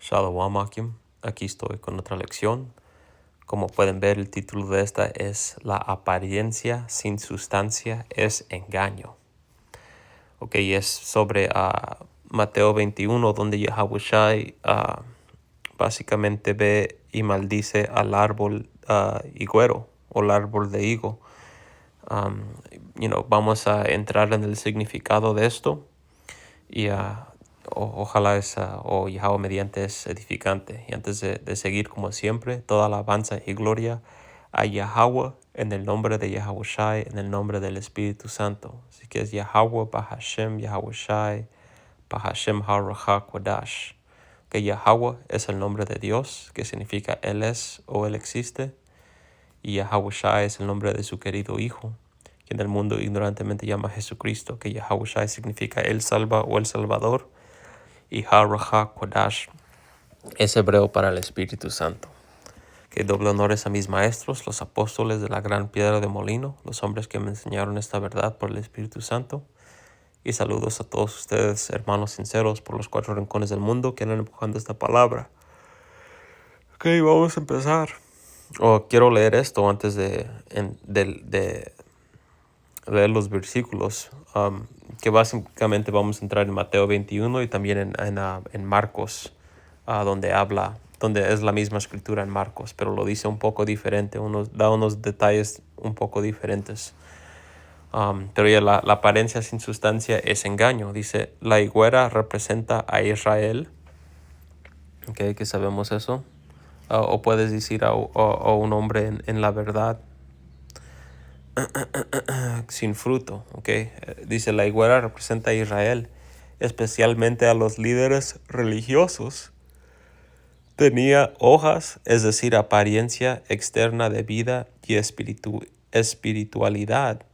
Shalom Akim. Aquí estoy con otra lección. Como pueden ver, el título de esta es La apariencia sin sustancia es engaño. Ok, es sobre Mateo 21, donde Yahushai básicamente ve y maldice al árbol higuero o el árbol de higo. Vamos a entrar en el significado de esto y ojalá o Yahweh mediante es edificante. Y antes de seguir, como siempre, toda alabanza y gloria a Yahweh en el nombre de Yahushai, en el nombre del Espíritu Santo. Así que es Yahweh Bahashem Yahushai Bahashem HaRuach Kodash. Que Yahweh es el nombre de Dios, que significa Él es o Él existe. Y Yahushai es el nombre de su querido Hijo, que en el mundo ignorantemente llama Jesucristo, que Yahushai significa Él salva o El Salvador. Y HaRuach Kodash es hebreo para el Espíritu Santo. Que doble honores a mis maestros, los apóstoles de la gran piedra de molino, los hombres que me enseñaron esta verdad por el Espíritu Santo. Y saludos a todos ustedes, hermanos sinceros, por los cuatro rincones del mundo que andan empujando esta palabra. Ok, vamos a empezar. Quiero leer esto antes de leer los versículos, que básicamente vamos a entrar en Mateo 21 y también en Marcos, donde es la misma escritura en Marcos, pero lo dice un poco diferente, da unos detalles un poco diferentes. Pero ya la apariencia sin sustancia es engaño. Dice, la higuera representa a Israel. Okay, que sabemos eso. O puedes decir a un hombre en la verdad sin fruto. Okay. Dice, la higuera representa a Israel, especialmente a los líderes religiosos. Tenía hojas, es decir, apariencia externa de vida y espiritualidad,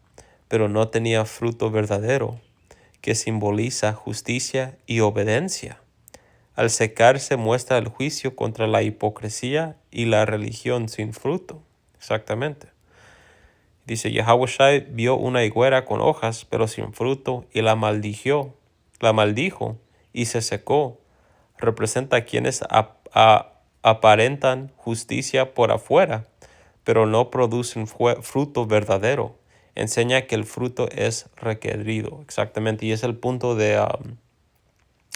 pero no tenía fruto verdadero, que simboliza justicia y obediencia. Al secarse muestra el juicio contra la hipocresía y la religión sin fruto. Exactamente. Dice, Yahushai vio una higuera con hojas, pero sin fruto, y la maldijo y se secó. Representa a quienes aparentan justicia por afuera, pero no producen fruto verdadero. Enseña que el fruto es requerido. Exactamente, y es el punto de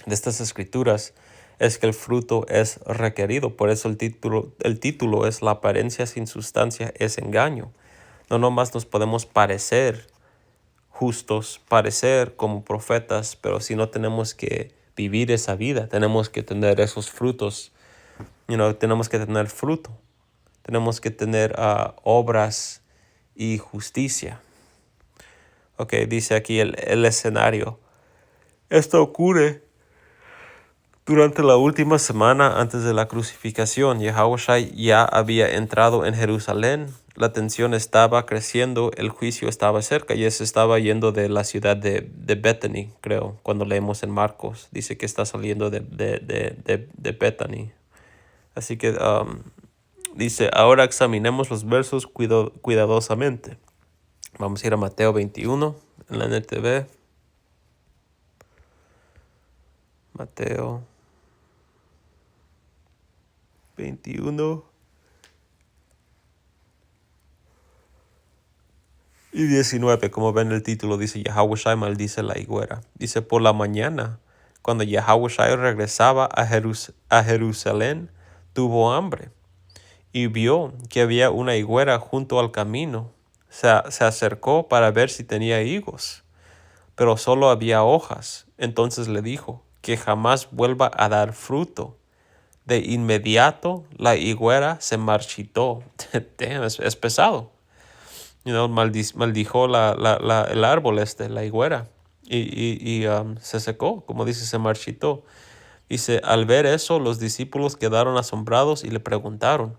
estas escrituras, es que el fruto es requerido. Por eso el título es La apariencia sin sustancia es engaño. No nomás nos podemos parecer justos, parecer como profetas, pero si no tenemos que vivir esa vida, tenemos que tener esos frutos. Tenemos que tener fruto. Tenemos que tener obras y justicia. Ok, dice aquí el escenario. Esto ocurre durante la última semana antes de la crucificación. Yahushua ya había entrado en Jerusalén. La tensión estaba creciendo, el juicio estaba cerca. Ya se estaba yendo de la ciudad de Bethany, creo, cuando leemos en Marcos. Dice que está saliendo de Bethany. Así que dice, ahora examinemos los versos cuidadosamente. Vamos a ir a Mateo 21 en la NTV. Mateo 21 y 19, como ven el título, dice Yahushai maldice la higuera. Dice, por la mañana, cuando Yahushai regresaba a Jerusalén, tuvo hambre y vio que había una higuera junto al camino. Se acercó para ver si tenía higos, pero solo había hojas. Entonces le dijo, que jamás vuelva a dar fruto. De inmediato la higuera se marchitó. Damn, es pesado. Maldijo el árbol la higuera. Y se secó, como dice, se marchitó. Dice, al ver eso, los discípulos quedaron asombrados y le preguntaron,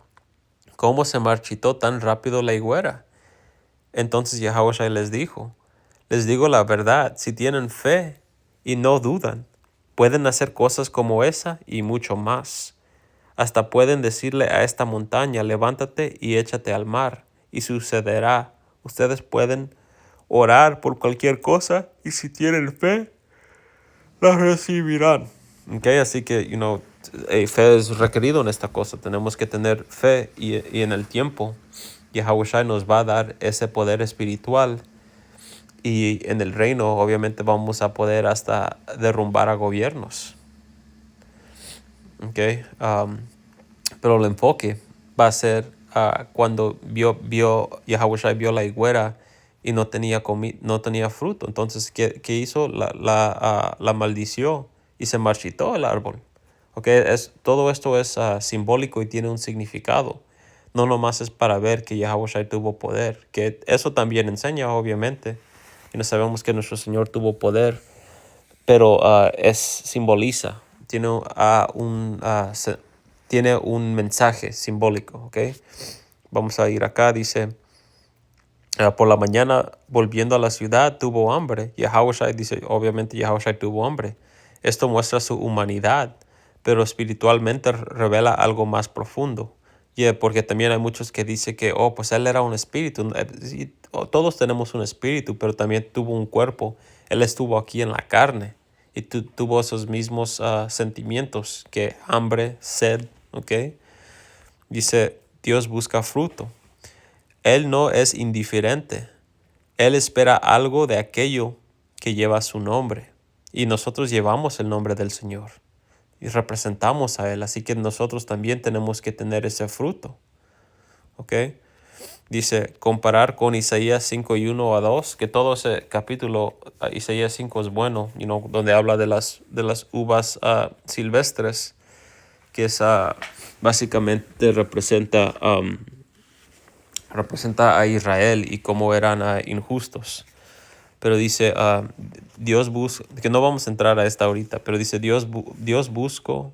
¿cómo se marchitó tan rápido la higuera? Entonces Yahushua les digo la verdad, si tienen fe y no dudan, pueden hacer cosas como esa y mucho más. Hasta pueden decirle a esta montaña, levántate y échate al mar, y sucederá. Ustedes pueden orar por cualquier cosa y si tienen fe, la recibirán. Okay, así que, fe es requerido en esta cosa. Tenemos que tener fe y en el tiempo Yahushua nos va a dar ese poder espiritual y en el reino obviamente vamos a poder hasta derrumbar a gobiernos. Okay. Pero el enfoque va a ser cuando Yahushua vio la higuera y no tenía fruto. Entonces, ¿qué hizo? La maldició y se marchitó el árbol. Okay. Todo esto es simbólico y tiene un significado. No nomás es para ver que Yahushua tuvo poder, que eso también enseña, obviamente. Y no sabemos que nuestro Señor tuvo poder, pero simboliza, tiene un mensaje simbólico, ¿ok? Vamos a ir acá, dice, por la mañana volviendo a la ciudad tuvo hambre. Yahushua dice, obviamente Yahushua tuvo hambre. Esto muestra su humanidad, pero espiritualmente revela algo más profundo. Porque también hay muchos que dicen que, pues él era un espíritu. Sí, todos tenemos un espíritu, pero también tuvo un cuerpo. Él estuvo aquí en la carne y tuvo esos mismos sentimientos que hambre, sed, ¿ok? Dice, Dios busca fruto. Él no es indiferente. Él espera algo de aquello que lleva su nombre. Y nosotros llevamos el nombre del Señor y representamos a Él. Así que nosotros también tenemos que tener ese fruto. ¿Ok? Dice, comparar con Isaías 5 y 1 a 2, que todo ese capítulo, Isaías 5 es bueno, donde habla de las uvas silvestres, que es básicamente representa a Israel y cómo eran injustos. Pero dice, Dios busca, que no vamos a entrar a esta ahorita, pero dice, Dios buscó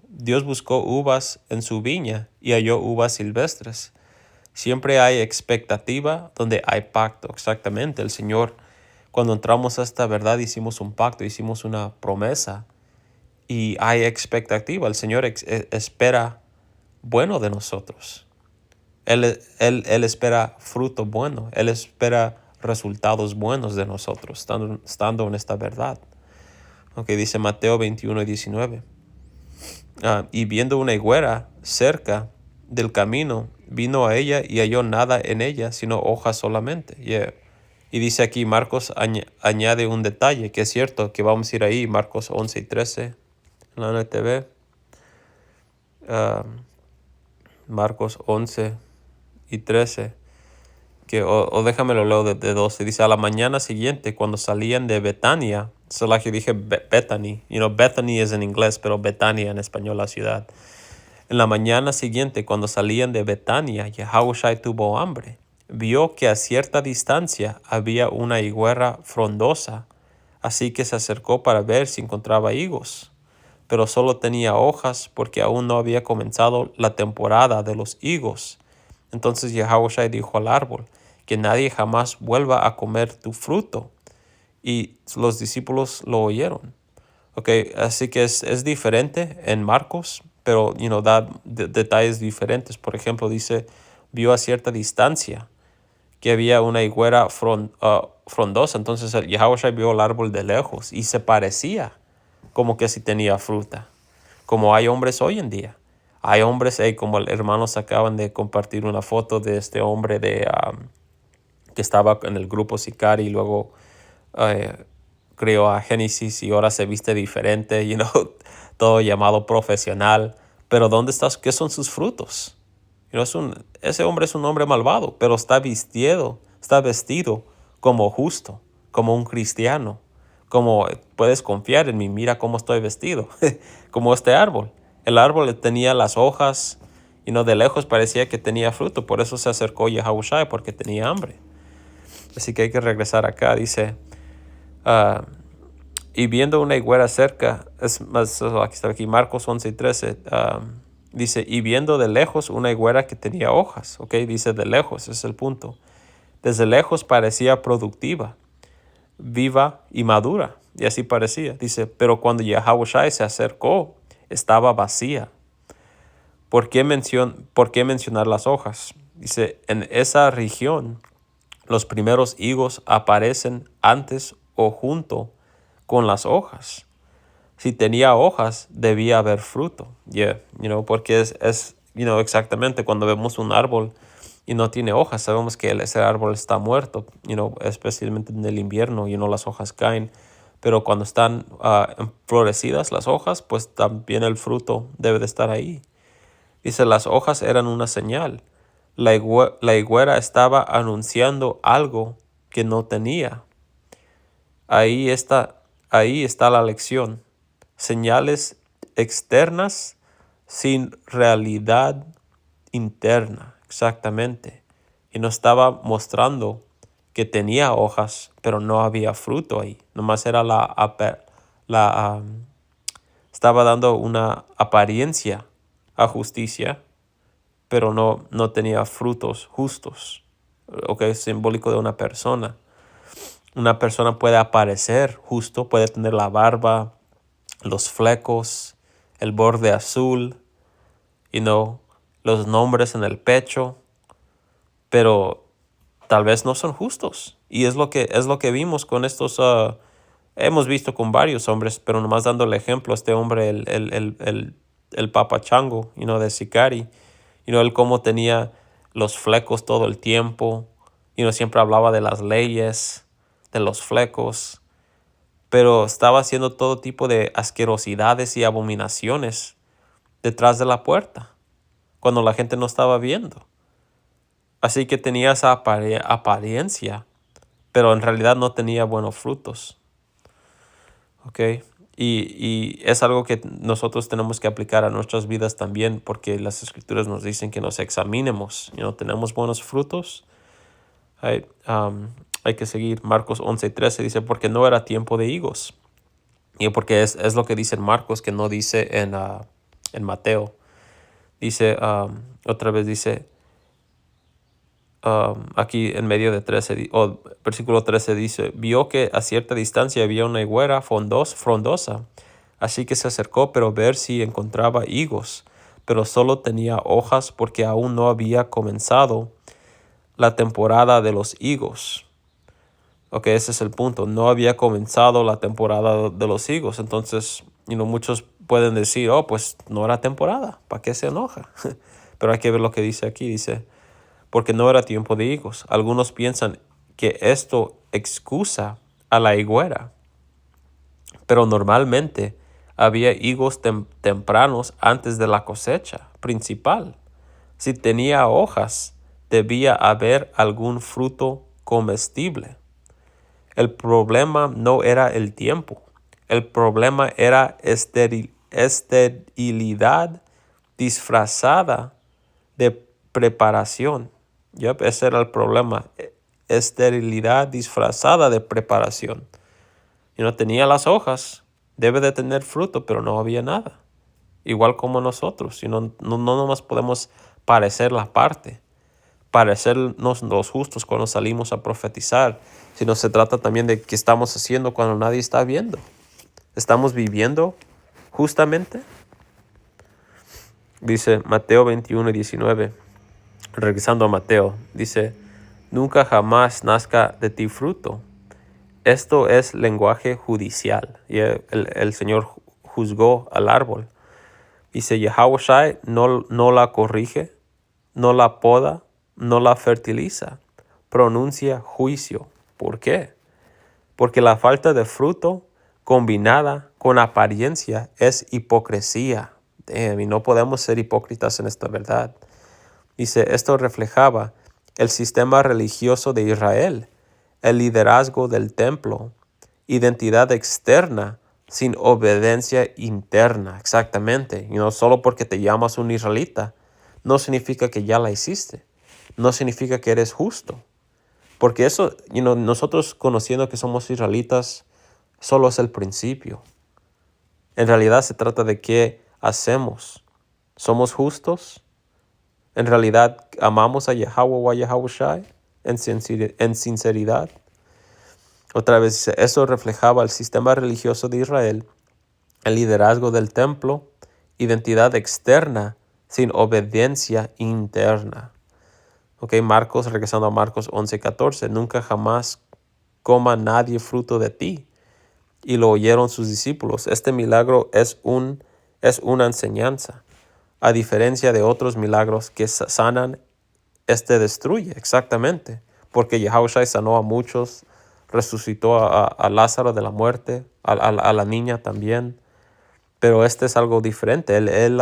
uvas en su viña y halló uvas silvestres. Siempre hay expectativa donde hay pacto. Exactamente, el Señor, cuando entramos a esta verdad, hicimos un pacto, hicimos una promesa y hay expectativa. El Señor espera bueno de nosotros. Él espera fruto bueno. Él espera resultados buenos de nosotros, estando en esta verdad. Dice Mateo 21 y 19. Y viendo una higuera cerca del camino, vino a ella y halló nada en ella, sino hojas solamente. Y dice aquí, Marcos añade un detalle, que es cierto, que vamos a ir ahí, Marcos 11 y 13, en la NTV. Marcos 11 y 13, que o déjame lo leo de 12. Dice, a la mañana siguiente, cuando salían de Betania, eso es la que dije Bethany. Bethany es en inglés, pero Betania en español, la ciudad. En la mañana siguiente, cuando salían de Betania, Yahushua tuvo hambre. Vio que a cierta distancia había una higuera frondosa, así que se acercó para ver si encontraba higos. Pero solo tenía hojas porque aún no había comenzado la temporada de los higos. Entonces Yahushua dijo al árbol, que nadie jamás vuelva a comer tu fruto. Y los discípulos lo oyeron. Así que es diferente en Marcos, pero da detalles diferentes. Por ejemplo, dice, vio a cierta distancia que había una higuera frondosa. Entonces Yahushua vio el árbol de lejos y se parecía como que si tenía fruta. Como hay hombres hoy en día. Hay hombres, como hermanos acaban de compartir una foto de este hombre que estaba en el grupo Sicari y luego creó a Génesis y ahora se viste diferente, todo llamado profesional. Pero ¿dónde estás? ¿Qué son sus frutos? Ese hombre es un hombre malvado, pero está vestido como justo, como un cristiano, como puedes confiar en mí, mira cómo estoy vestido, como este árbol. El árbol tenía las hojas y de lejos parecía que tenía fruto, por eso se acercó Yahushua, porque tenía hambre. Así que hay que regresar acá, dice, y viendo una higuera cerca, aquí está Marcos 11 y 13, dice, y viendo de lejos una higuera que tenía hojas, dice de lejos, ese es el punto. Desde lejos parecía productiva, viva y madura, y así parecía. Dice, pero cuando Yahushua se acercó, estaba vacía. ¿Por qué mencionar las hojas? Dice, en esa región, los primeros higos aparecen antes o junto con las hojas. Si tenía hojas, debía haber fruto. Yeah, porque es exactamente cuando vemos un árbol y no tiene hojas, sabemos que ese árbol está muerto, especialmente en el invierno, las hojas caen. Pero cuando están florecidas las hojas, pues también el fruto debe de estar ahí. Dice, las hojas eran una señal. La higuera estaba anunciando algo que no tenía. Ahí está, ahí está la lección. Señales externas sin realidad interna, exactamente. Y nos estaba mostrando que tenía hojas, pero no había fruto ahí. Nomás era estaba dando una apariencia a justicia, pero no tenía frutos justos. Es simbólico de una persona. Una persona puede aparecer justo, puede tener la barba, los flecos, el borde azul, los nombres en el pecho, pero tal vez no son justos. Y es lo que vimos con estos, hemos visto con varios hombres, pero nomás dando el ejemplo, este hombre, el Papa Chango, de Sicari, él cómo tenía los flecos todo el tiempo, siempre hablaba de las leyes, de los flecos, pero estaba haciendo todo tipo de asquerosidades y abominaciones detrás de la puerta, cuando la gente no estaba viendo. Así que tenía esa apariencia, pero en realidad no tenía buenos frutos. ¿Ok? Y es algo que nosotros tenemos que aplicar a nuestras vidas también, porque las escrituras nos dicen que nos examinemos. ¿Tenemos buenos frutos? Hay que seguir. Marcos 11:13 dice, porque no era tiempo de higos. Y porque es lo que dice en Marcos, que no dice en Mateo. Dice, otra vez dice, aquí en medio de 13, versículo 13 dice, vio que a cierta distancia había una higuera frondosa, así que se acercó pero ver si encontraba higos, pero solo tenía hojas porque aún no había comenzado la temporada de los higos. Ese es el punto, no había comenzado la temporada de los higos, entonces muchos pueden decir, pues no era temporada, ¿para qué se enoja? Pero hay que ver lo que dice aquí, dice, porque no era tiempo de higos. Algunos piensan que esto excusa a la higuera, pero normalmente había higos tempranos antes de la cosecha principal. Si tenía hojas, debía haber algún fruto comestible. El problema no era el tiempo. El problema era esterilidad disfrazada de preparación. Ese era el problema. Esterilidad disfrazada de preparación. Tenía las hojas, debe de tener fruto, pero no había nada. Igual como nosotros. No nomás podemos parecer la parte, parecernos los justos cuando salimos a profetizar, sino se trata también de qué estamos haciendo cuando nadie está viendo. ¿Estamos viviendo justamente? Dice Mateo 21:19. Regresando a Mateo, dice, nunca jamás nazca de ti fruto. Esto es lenguaje judicial. Y el Señor juzgó al árbol. Dice, Yahushua no la corrige, no la poda, no la fertiliza. Pronuncia juicio. ¿Por qué? Porque la falta de fruto combinada con apariencia es hipocresía. Y no podemos ser hipócritas en esta verdad. Dice, esto reflejaba el sistema religioso de Israel, el liderazgo del templo, identidad externa sin obediencia interna. Exactamente. Solo porque te llamas un israelita, no significa que ya la hiciste. No significa que eres justo. Porque eso, nosotros conociendo que somos israelitas, solo es el principio. En realidad se trata de qué hacemos. ¿Somos justos? ¿En realidad amamos a Yahweh o a Yahushua en sinceridad? Otra vez dice, eso reflejaba el sistema religioso de Israel, el liderazgo del templo, identidad externa sin obediencia interna. Marcos, regresando a Marcos 11:14, nunca jamás coma nadie fruto de ti. y lo oyeron sus discípulos. Este milagro es una enseñanza. A diferencia de otros milagros que sanan, este destruye, exactamente. Porque Yahushua sanó a muchos, resucitó a Lázaro de la muerte, a la niña también. Pero este es algo diferente. Él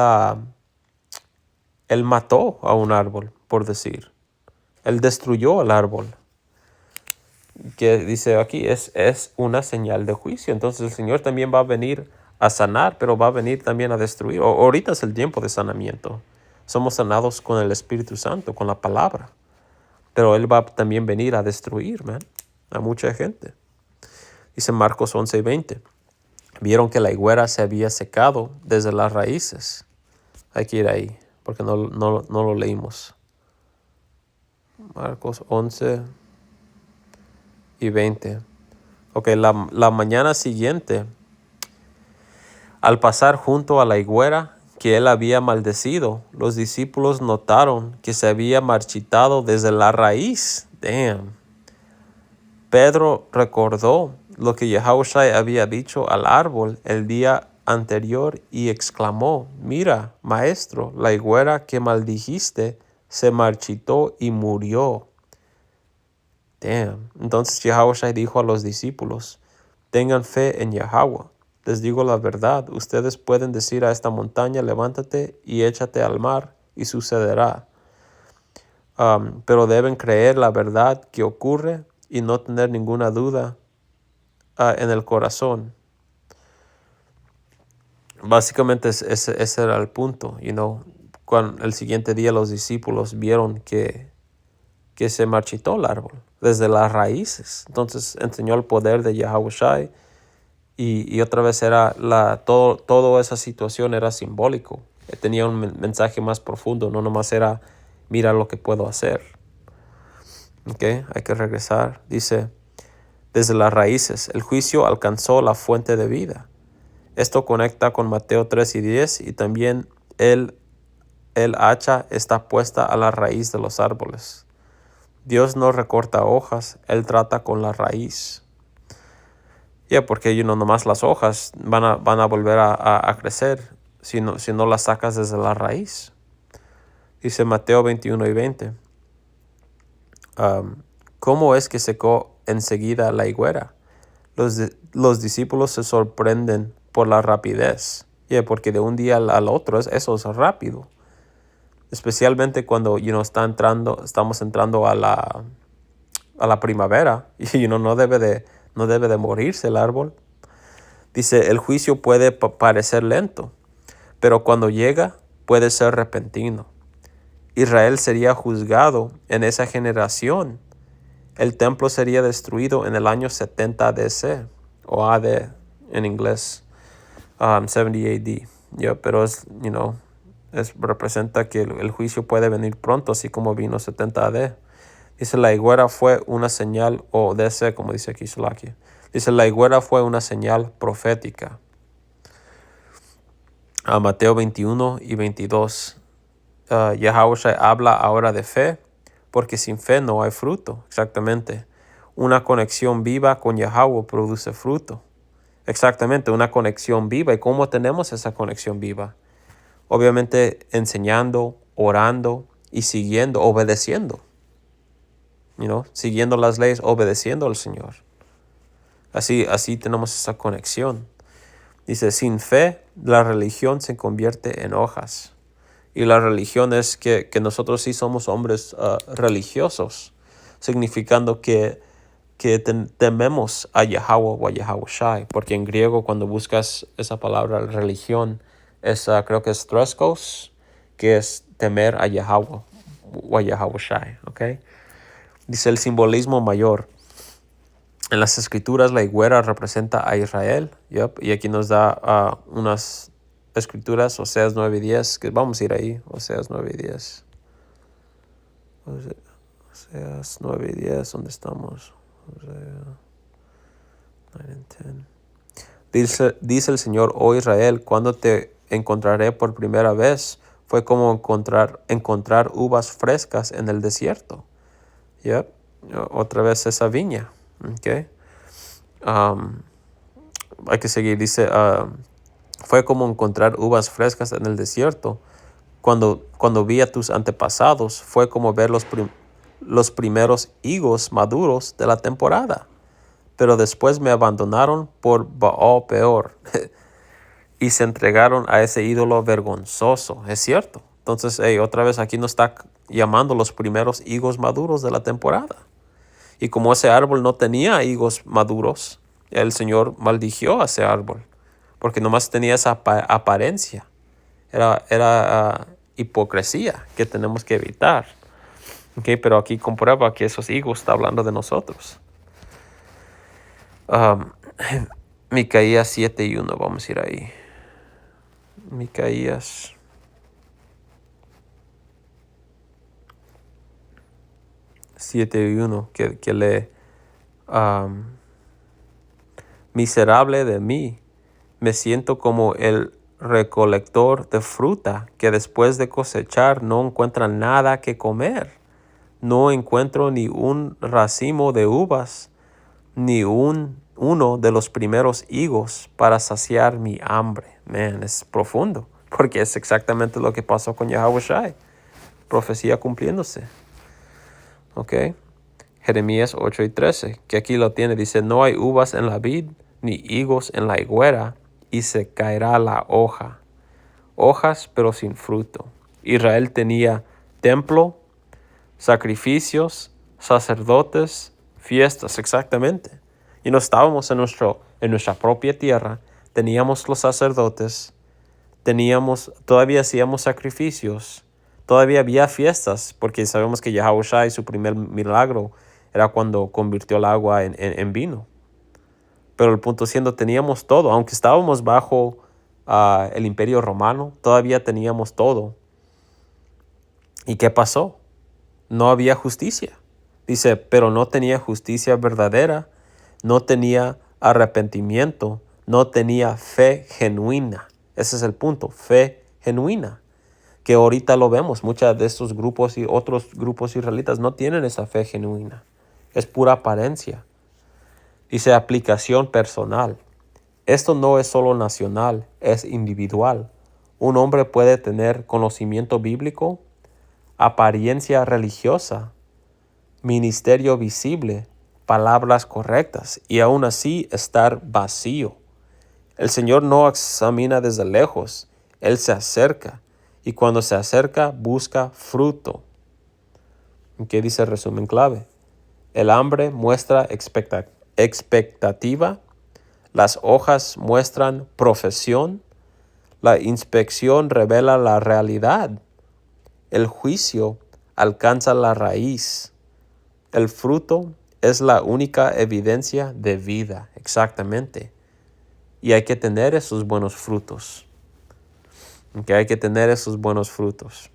mató a un árbol, por decir. Él destruyó el árbol. Que dice aquí, es una señal de juicio. Entonces el Señor también va a venir a sanar, pero va a venir también a destruir. Ahorita es el tiempo de sanamiento. Somos sanados con el Espíritu Santo, con la palabra. Pero Él va a también venir a destruir, a mucha gente. Dice Marcos 11:20. Vieron que la higuera se había secado desde las raíces. Hay que ir ahí, porque no lo leímos. Marcos 11:20. Ok, la mañana siguiente, al pasar junto a la higuera que él había maldecido, los discípulos notaron que se había marchitado desde la raíz. Damn. Pedro recordó lo que Yahushua había dicho al árbol el día anterior y exclamó, mira, maestro, la higuera que maldijiste se marchitó y murió. Damn. Entonces Yahushua dijo a los discípulos, tengan fe en Yahweh. Les digo la verdad, ustedes pueden decir a esta montaña, levántate y échate al mar, y sucederá. Pero deben creer la verdad que ocurre y no tener ninguna duda en el corazón. Básicamente ese era el punto. Cuando el siguiente día los discípulos vieron que se marchitó el árbol desde las raíces. Entonces enseñó el poder de Yahushua y otra vez era toda esa situación era simbólico. Tenía un mensaje más profundo, no nomás era mira lo que puedo hacer. Okay, hay que regresar. Dice, desde las raíces, el juicio alcanzó la fuente de vida. Esto conecta con Mateo 3:10 y también el hacha está puesta a la raíz de los árboles. Dios no recorta hojas, Él trata con la raíz. Porque nomás las hojas van a volver a crecer si no las sacas desde la raíz. Dice Mateo 21:20. ¿Cómo es que secó enseguida la higuera? Los discípulos se sorprenden por la rapidez. Porque de un día al otro eso es rápido. Especialmente cuando estamos entrando a la primavera y no debe de morirse el árbol. Dice, el juicio puede parecer lento, pero cuando llega puede ser repentino. Israel sería juzgado en esa generación. El templo sería destruido en el año 70 DC, o AD en inglés, 70 AD. Pero representa que el juicio puede venir pronto, así como vino 70 AD. Dice, la higuera fue una señal, o DC, como dice aquí Solakia. Dice, la higuera fue una señal profética. Mateo 21:22. Yahushua habla ahora de fe, porque sin fe no hay fruto. Exactamente. Una conexión viva con Yahweh produce fruto. Exactamente, una conexión viva. ¿Y cómo tenemos esa conexión viva? Obviamente enseñando, orando y siguiendo, obedeciendo. Siguiendo las leyes, obedeciendo al Señor. Así tenemos esa conexión. Dice, sin fe, la religión se convierte en hojas. Y la religión es que nosotros sí somos hombres religiosos, significando que tememos a Yahweh o a Yahushai, porque en griego cuando buscas esa palabra religión, creo que es thraskos, que es temer a Yahweh o a Yahushai. ¿Okay? Dice el simbolismo mayor. En las escrituras la higuera representa a Israel. Y aquí nos da unas escrituras, Oseas 9:10, que vamos a ir ahí, Oseas 9:10. Oseas 9:10, ¿dónde estamos? Oseas 9:10. Dice el Señor, oh Israel, cuando te encontraré por primera vez, fue como encontrar uvas frescas en el desierto. Otra vez esa viña. Okay. hay que seguir. Dice, fue como encontrar uvas frescas en el desierto. Cuando vi a tus antepasados, fue como ver los primeros higos maduros de la temporada. Pero después me abandonaron por Baal peor y se entregaron a ese ídolo vergonzoso. Es cierto. Entonces, otra vez aquí nos está llamando los primeros higos maduros de la temporada. Y como ese árbol no tenía higos maduros, el Señor maldijo a ese árbol, porque nomás tenía esa apariencia. Era hipocresía que tenemos que evitar. Okay, pero aquí comprueba que esos higos está hablando de nosotros. Micaías 7:1, vamos a ir ahí. Micaías 7:1, que lee, miserable de mí, me siento como el recolector de fruta que después de cosechar no encuentra nada que comer. No encuentro ni un racimo de uvas, ni uno de los primeros higos para saciar mi hambre. Man, es profundo, porque es exactamente lo que pasó con Yahushua. Profecía cumpliéndose. Ok. Jeremías 8:13, que aquí lo tiene. Dice, no hay uvas en la vid, ni higos en la higuera, y se caerá la hoja. Hojas, pero sin fruto. Israel tenía templo, sacrificios, sacerdotes, fiestas, exactamente. Y no estábamos en nuestra propia tierra. Teníamos los sacerdotes, todavía hacíamos sacrificios, todavía había fiestas, porque sabemos que Yahushua y su primer milagro era cuando convirtió el agua en vino. Pero el punto siendo, teníamos todo, aunque estábamos bajo el imperio romano, todavía teníamos todo. ¿Y qué pasó? No había justicia. Dice, pero no tenía justicia verdadera, no tenía arrepentimiento, no tenía fe genuina. Ese es el punto, fe genuina. Que ahorita lo vemos, muchos de estos grupos y otros grupos israelitas no tienen esa fe genuina. Es pura apariencia. Dice aplicación personal. Esto no es solo nacional, es individual. Un hombre puede tener conocimiento bíblico, apariencia religiosa, ministerio visible, palabras correctas y aún así estar vacío. El Señor no examina desde lejos, Él se acerca y cuando se acerca busca fruto. ¿Qué dice el resumen clave? El hambre muestra expectativa, las hojas muestran profesión, la inspección revela la realidad, el juicio alcanza la raíz, el fruto es la única evidencia de vida, exactamente. Y hay que tener esos buenos frutos. Hay que tener esos buenos frutos.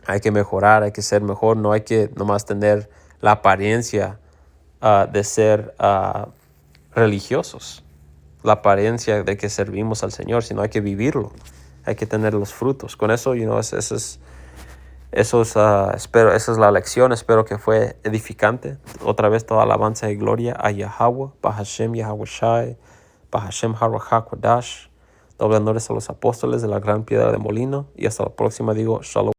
Hay que mejorar, hay que ser mejor. No hay que nomás tener la apariencia de ser religiosos. La apariencia de que servimos al Señor, sino hay que vivirlo. Hay que tener los frutos. Con eso, esa es la lección. Espero que fue edificante. Otra vez toda alabanza y gloria a Yahweh, Bahashem Yahushai, Bahashem Harohakwadash. Doble honores a los apóstoles de la gran piedra de molino. Y hasta la próxima digo, Shalom.